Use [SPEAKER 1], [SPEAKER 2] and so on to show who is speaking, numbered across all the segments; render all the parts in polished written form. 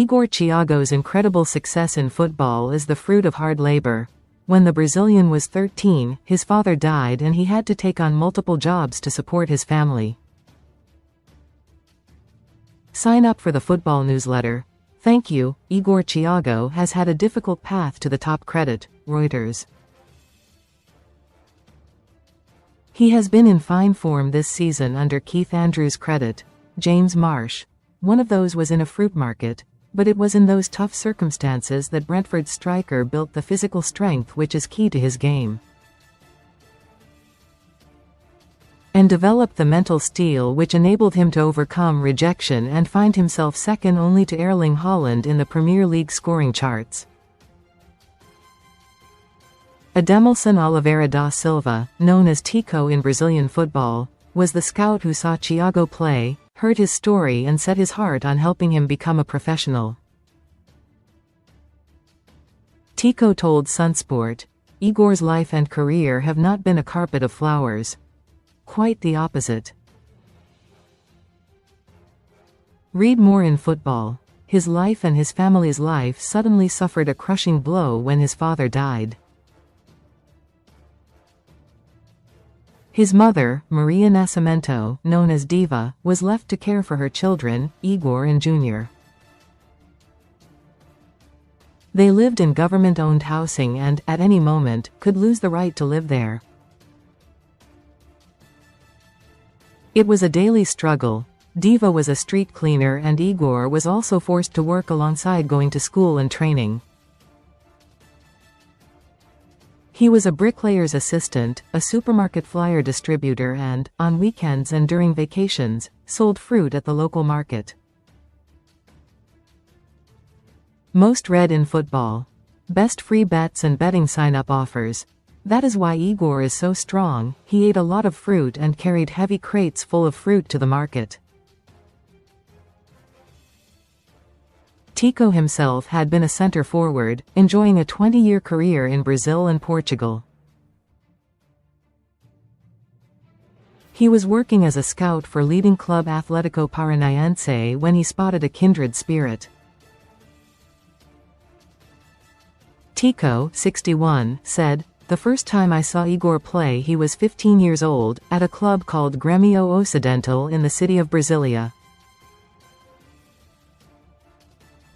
[SPEAKER 1] Igor Thiago's incredible success in football is the fruit of hard labor. When the Brazilian was 13, his father died and he had to take on multiple jobs to support his family. Sign up for the football newsletter. Thank you. Igor Thiago has had a difficult path to the top credit. Reuters. He has been in fine form this season under Keith AndrewsCredit. James Marsh. One of those was in a fruit market, but it was in those tough circumstances that Brentford striker built the physical strength which is key to his game, and developed the mental steel which enabled him to overcome rejection and find himself second only to Erling Haaland in the Premier League scoring charts. Ademilson Oliveira Da Silva, known as Tico in Brazilian football, was the scout who saw Thiago play, heard his story and set his heart on helping him become a professional. Tico told Sunsport, "Igor's life and career have not been a carpet of flowers. Quite the opposite. Read more in football. His life and his family's life suddenly suffered a crushing blow when his father died. His mother, Maria Nascimento, known as Diva, was left to care for her children, Igor and Junior. They lived in government-owned housing and, at any moment, could lose the right to live there. It was a daily struggle. Diva was a street cleaner and Igor was also forced to work alongside going to school and training. He was a bricklayer's assistant, a supermarket flyer distributor and, on weekends and during vacations, sold fruit at the local market. Most read in football. Best free bets and betting sign-up offers. That is why Igor is so strong. He ate a lot of fruit and carried heavy crates full of fruit to the market. Tico himself had been a centre forward, enjoying a 20-year career in Brazil and Portugal. He was working as a scout for leading club Atlético Paranaense when he spotted a kindred spirit. Tico, 61, said, "The first time I saw Igor play he was 15 years old, at a club called Grêmio Ocidental in the city of Brasília.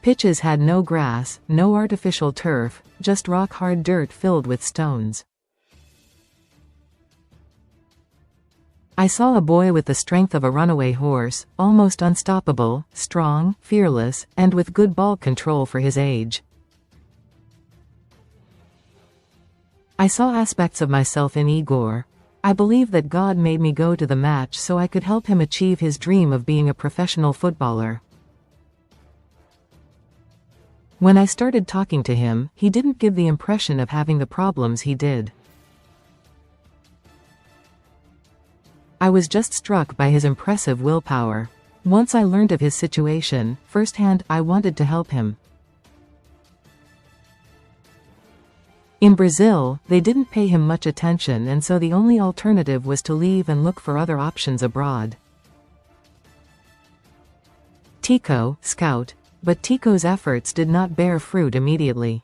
[SPEAKER 1] Pitches had no grass, no artificial turf, just rock-hard dirt filled with stones. I saw a boy with the strength of a runaway horse, almost unstoppable, strong, fearless, and with good ball control for his age. I saw aspects of myself in Igor. I believe that God made me go to the match so I could help him achieve his dream of being a professional footballer. When I started talking to him, he didn't give the impression of having the problems he did. I was just struck by his impressive willpower. Once I learned of his situation, firsthand, I wanted to help him. In Brazil, they didn't pay him much attention and so the only alternative was to leave and look for other options abroad." Tico, scout. But Tico's efforts did not bear fruit immediately.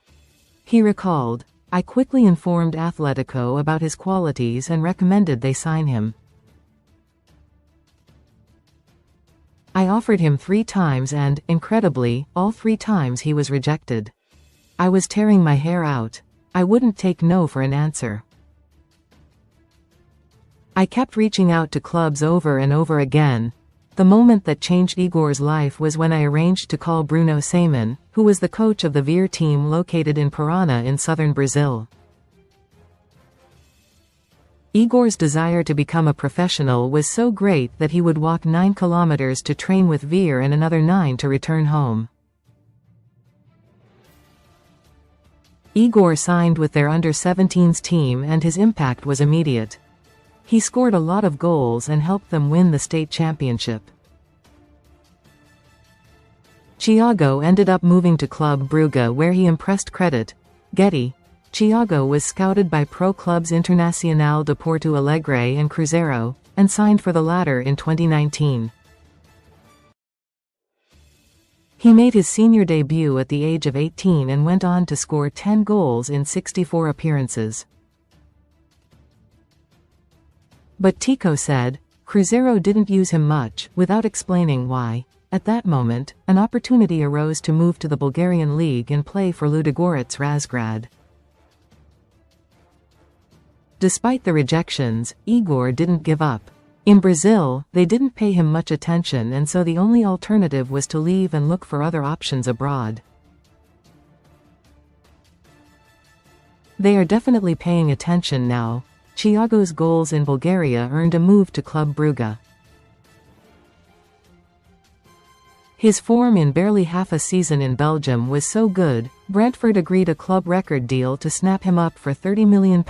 [SPEAKER 1] He recalled, "I quickly informed Atlético about his qualities and recommended they sign him. I offered him 3 times and, incredibly, all 3 times he was rejected. I was tearing my hair out. I wouldn't take no for an answer. I kept reaching out to clubs over and over again. The moment that changed Igor's life was when I arranged to call Bruno Saiman, who was the coach of the Veer team located in Parana in southern Brazil. Igor's desire to become a professional was so great that he would walk 9 kilometers to train with Veer and another 9 to return home. Igor signed with their under-17s team and his impact was immediate. He scored a lot of goals and helped them win the state championship. Thiago ended up moving to Club Brugge where he impressed Credit. Getty. Thiago was scouted by pro clubs Internacional de Porto Alegre and Cruzeiro, and signed for the latter in 2019. He made his senior debut at the age of 18 and went on to score 10 goals in 64 appearances. But Tico said, Cruzeiro didn't use him much, without explaining why. At that moment, an opportunity arose to move to the Bulgarian league and play for Ludogorets Razgrad. Despite the rejections, Igor didn't give up. In Brazil, they didn't pay him much attention, and so the only alternative was to leave and look for other options abroad. They are definitely paying attention now. Thiago's goals in Bulgaria earned a move to Club Brugge. His form in barely half a season in Belgium was so good, Brentford agreed a club record deal to snap him up for £30 million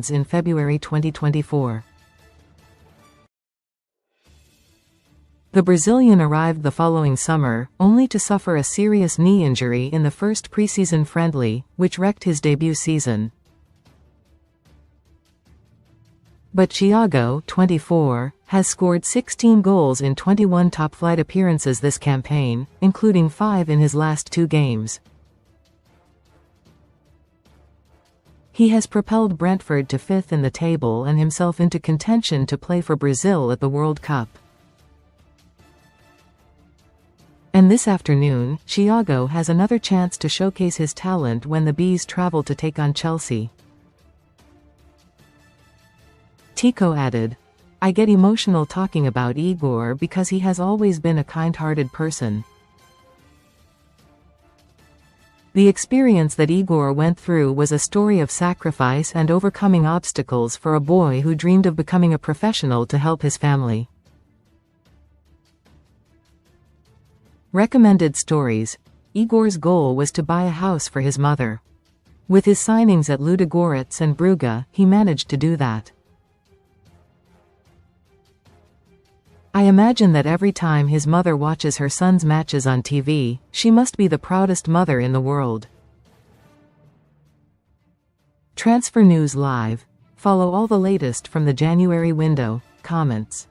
[SPEAKER 1] in February 2024. The Brazilian arrived the following summer, only to suffer a serious knee injury in the first preseason friendly, which wrecked his debut season. But Thiago, 24, has scored 16 goals in 21 top-flight appearances this campaign, including 5 in his last 2 games. He has propelled Brentford to 5th in the table and himself into contention to play for Brazil at the World Cup. And this afternoon, Thiago has another chance to showcase his talent when the Bees travel to take on Chelsea. Tico added, I get emotional talking about Igor because he has always been a kind-hearted person. The experience that Igor went through was a story of sacrifice and overcoming obstacles for a boy who dreamed of becoming a professional to help his family. Recommended stories. Igor's goal was to buy a house for his mother. With his signings at Ludogorets and Brugge, he managed to do that. I imagine that every time his mother watches her son's matches on TV, she must be the proudest mother in the world. Transfer News Live. Follow all the latest from the January window. Comments.